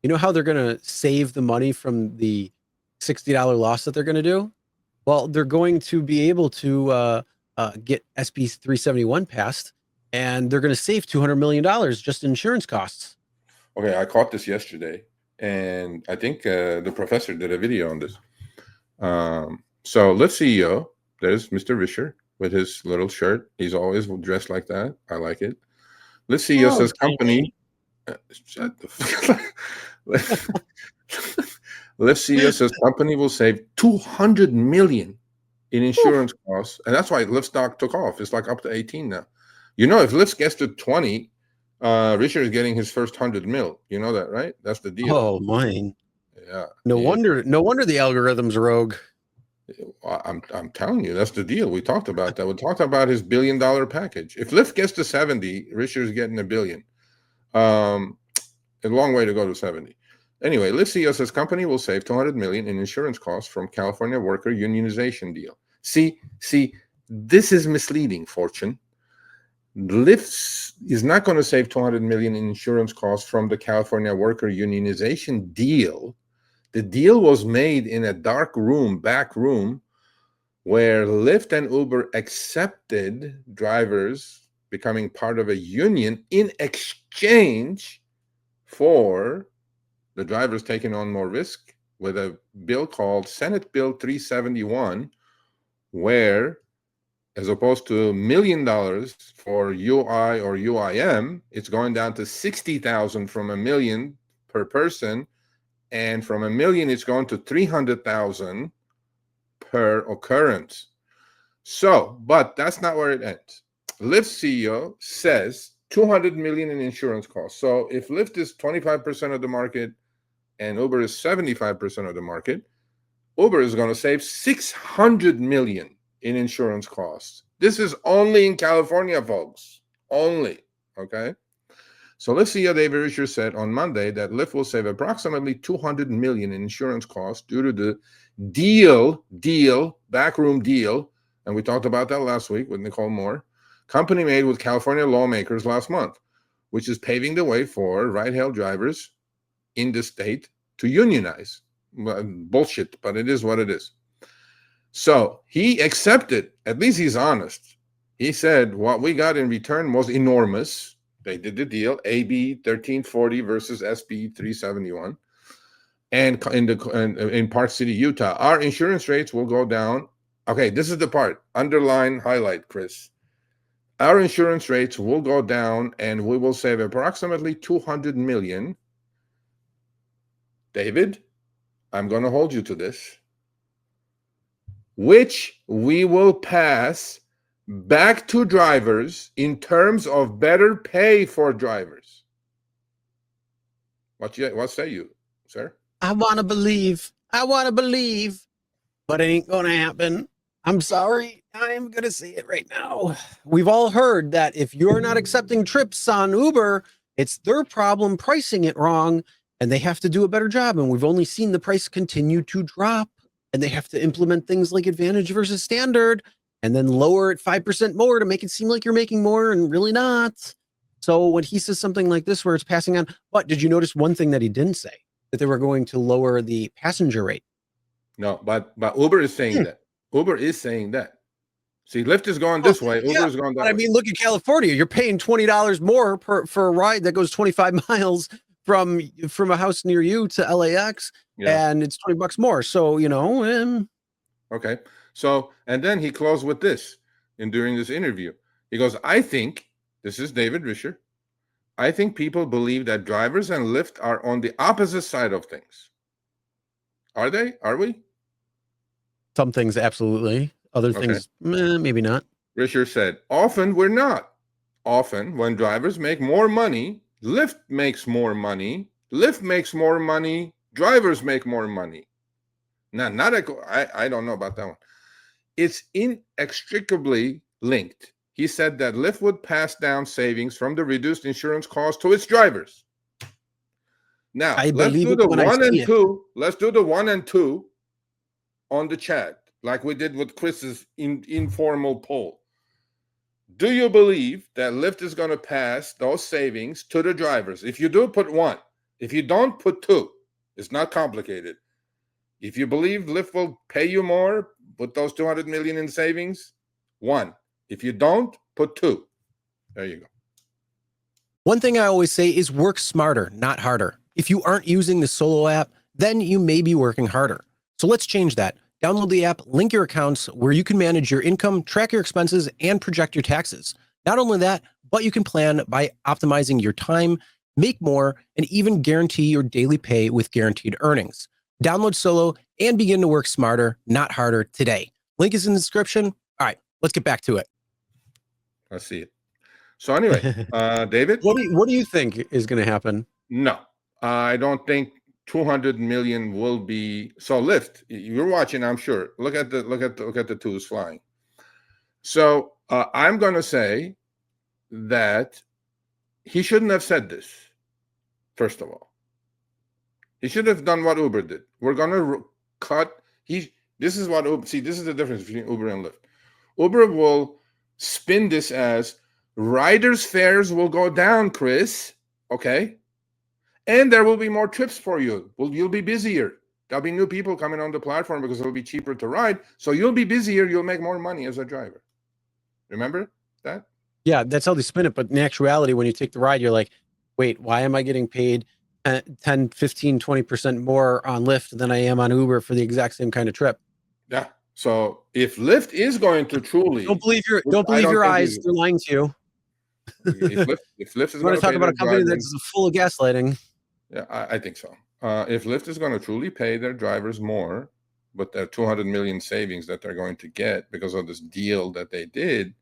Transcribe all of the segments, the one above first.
You know how they're going to save the money from the $60 loss that they're going to do? Well, they're going to be able to get SB 371 passed, and they're going to save $200 million just in insurance costs. Okay, I caught this yesterday, and I think the professor did a video on this. So Lyft CEO, there's Mr. Risher with his little shirt. He's always dressed like that. I like it. Lyft CEO says company. Shut the fuck. Lyft CEO says company will save $200 million in insurance costs, and that's why Lyft stock took off. It's like up to 18 now. You know, if Lyft gets to 20, Richard is getting his first 100 mil. You know that, right? That's the deal. Oh, mine. Yeah. No wonder the algorithm's rogue. I'm telling you, that's the deal. We talked about that. We talked about his $1 billion package. If Lyft gets to 70, Richard's getting $1 billion. A long way to go to 70. Anyway, Lyft CEO says company will save $200 million in insurance costs from California worker unionization deal. See, this is misleading, Fortune. Lyft is not going to save $200 million in insurance costs from the California worker unionization deal. The deal was made in a dark room, back room, where Lyft and Uber accepted drivers becoming part of a union in exchange for the drivers taking on more risk with a bill called Senate Bill 371, where, as opposed to $1 million for UI or UIM, it's going down to $60,000 from $1 million per person, and from $1 million, it's going to $300,000 per occurrence. So, but that's not where it ends. Lyft CEO says $200 million in insurance costs. So if Lyft is 25% of the market and Uber is 75% of the market, Uber is going to save $600 million in insurance costs. This is only in California, folks. Only. Okay. So Lyft CEO David Risher said on Monday that Lyft will save approximately $200 million in insurance costs due to the backroom deal, and we talked about that last week with Nicole Moore, company made with California lawmakers last month, which is paving the way for ride-hail drivers in the state to unionize. Well, bullshit, but it is what it is. So he accepted, at least he's honest. He said what we got in return was enormous. They did the deal, AB 1340 versus SB 371. And in Park City, Utah, our insurance rates will go down. Okay, this is the part. Underline, highlight, Chris. Our insurance rates will go down, and we will save approximately $200 million. David, I'm going to hold you to this, which we will pass back to drivers in terms of better pay for drivers. What say you, sir? I want to believe, but it ain't going to happen. I'm sorry. I'm going to say it right now. We've all heard that if you're not accepting trips on Uber, it's their problem pricing it wrong, and they have to do a better job. And we've only seen the price continue to drop, and they have to implement things like advantage versus standard, and then lower it 5% more to make it seem like you're making more and really not. So when he says something like this, where it's passing on, but did you notice one thing that he didn't say? That they were going to lower the passenger rate. No, but Uber is saying that. Uber is saying that. See, Lyft is going this way. Uber is going that way. I mean, look at California. You're paying $20 more for a ride that goes 25 miles from a house near you to LAX, and it's $20 more. So, you know. Okay. So, and then he closed with this during this interview. He goes, I think, this is David Risher, I think people believe that drivers and Lyft are on the opposite side of things. Are they? Are we? Some things, absolutely. Other things, maybe not. Risher said, often we're not. Often when drivers make more money, Lyft makes more money. Lyft makes more money. Drivers make more money. Now, I don't know about that one. It's inextricably linked. He said that Lyft would pass down savings from the reduced insurance cost to its drivers. Now, let's do the 1 and 2. Let's do the 1 and 2 on the chat, like we did with Chris's informal poll. Do you believe that Lyft is going to pass those savings to the drivers? If you do, put 1. If you don't, put 2. It's not complicated. If you believe Lyft will pay you more, put those 200 million in savings, 1. If you don't, put 2. There you go. One thing I always say is work smarter, not harder. If you aren't using the Solo app, then you may be working harder. So let's change that. Download the app, link your accounts where you can manage your income, track your expenses, and project your taxes. Not only that, but you can plan by optimizing your time, make more, and even guarantee your daily pay with guaranteed earnings. Download Solo and begin to work smarter, not harder today. Link is in the description. All right, let's get back to it. I see it. So anyway, David? What do you think is going to happen? No, I don't think 200 million will be. So Lyft, you're watching, I'm sure. Look at the twos flying. So I'm going to say that he shouldn't have said this. First of all, he should have done what Uber did. We're going to cut. This is what Uber. See, this is the difference between Uber and Lyft. Uber will spin this as riders' fares will go down, Chris. Okay. And there will be more trips for you. You'll be busier. There'll be new people coming on the platform because it'll be cheaper to ride. So you'll be busier. You'll make more money as a driver. Remember that? Yeah, that's how they spin it. But in actuality, when you take the ride, you're like, wait, why am I getting paid 10, 15, 20% more on Lyft than I am on Uber for the exact same kind of trip? Yeah. So if Lyft is going to truly... Don't believe your eyes. They're lying to you. If Lyft is going to talk about a company that's full of gaslighting. Yeah, I think so. If Lyft is going to truly pay their drivers more, but their 200 million savings that they're going to get because of this deal that they did,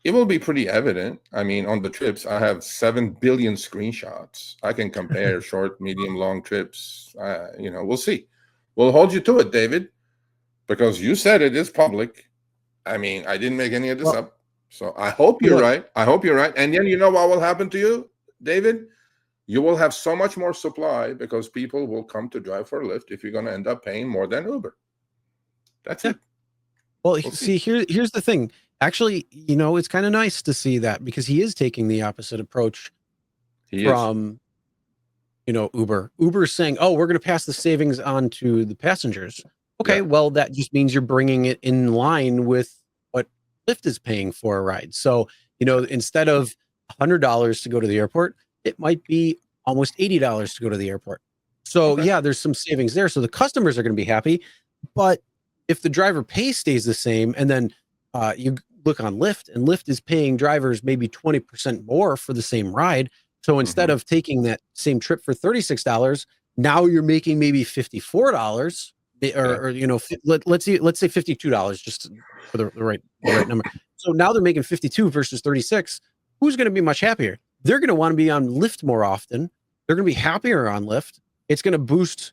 it will be pretty evident. I mean, on the trips, I have 7 billion screenshots. I can compare short, medium, long trips. We'll see. We'll hold you to it, David, because you said it is public. I mean, I didn't make any of this up. So I hope you're right. I hope you're right. And then you know what will happen to you, David? You will have so much more supply because people will come to drive for Lyft if you're going to end up paying more than Uber. That's it. Well, see, here's the thing. Actually, it's kind of nice to see that because he is taking the opposite approach from, Uber. Uber is saying, oh, we're going to pass the savings on to the passengers. Okay, well, that just means you're bringing it in line with what Lyft is paying for a ride. So, instead of $100 to go to the airport, it might be almost $80 to go to the airport. So yeah, there's some savings there. So the customers are going to be happy. But if the driver pay stays the same, and then you look on Lyft, and Lyft is paying drivers maybe 20% more for the same ride. So instead of taking that same trip for $36, now you're making maybe $54, or let's say $52 just for the right number. So now they're making 52 versus 36. Who's going to be much happier? They're going to want to be on Lyft more often. They're going to be happier on Lyft. It's going to boost,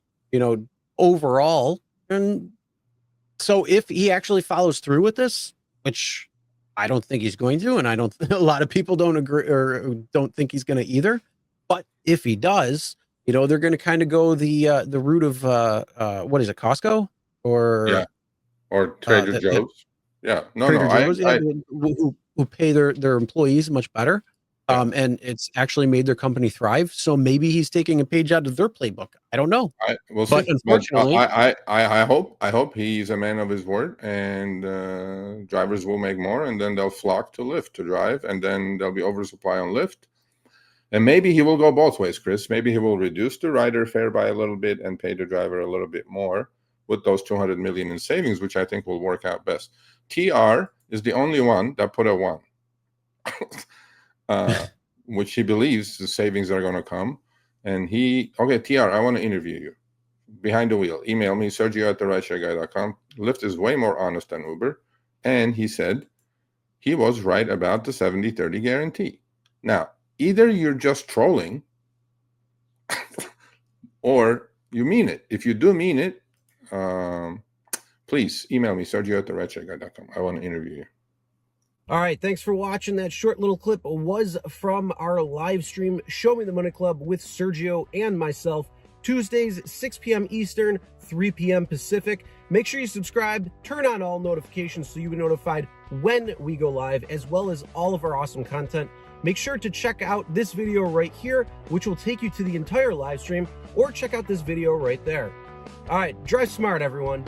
overall. And so if he actually follows through with this, which I don't think he's going to, and a lot of people don't agree or don't think he's going to either. But if he does, they're going to kind of go the route of what is it, Costco or Trader Joe's. Trader Joe's, who pay their employees much better. And it's actually made their company thrive. So maybe he's taking a page out of their playbook. I don't know. We'll but see. Unfortunately, I hope he's a man of his word, and drivers will make more, and then they'll flock to Lyft to drive, and then there'll be oversupply on Lyft. And maybe he will go both ways, Chris. Maybe he will reduce the rider fare by a little bit and pay the driver a little bit more with those 200 million in savings, which I think will work out best. TR is the only one that put a 1. Which he believes the savings are going to come. And TR, I want to interview you. Behind the wheel. Email me, Sergio@therideshareguy.com. Lyft is way more honest than Uber. And he said he was right about the 70-30 guarantee. Now, either you're just trolling or you mean it. If you do mean it, please email me, Sergio@therideshareguy.com. I want to interview you. All right, thanks for watching. That short little clip was from our live stream, Show Me the Money Club with Sergio and myself, Tuesdays, 6 p.m. Eastern, 3 p.m. Pacific. Make sure you subscribe, turn on all notifications so you get notified when we go live, as well as all of our awesome content. Make sure to check out this video right here, which will take you to the entire live stream, or check out this video right there. All right, drive smart, everyone.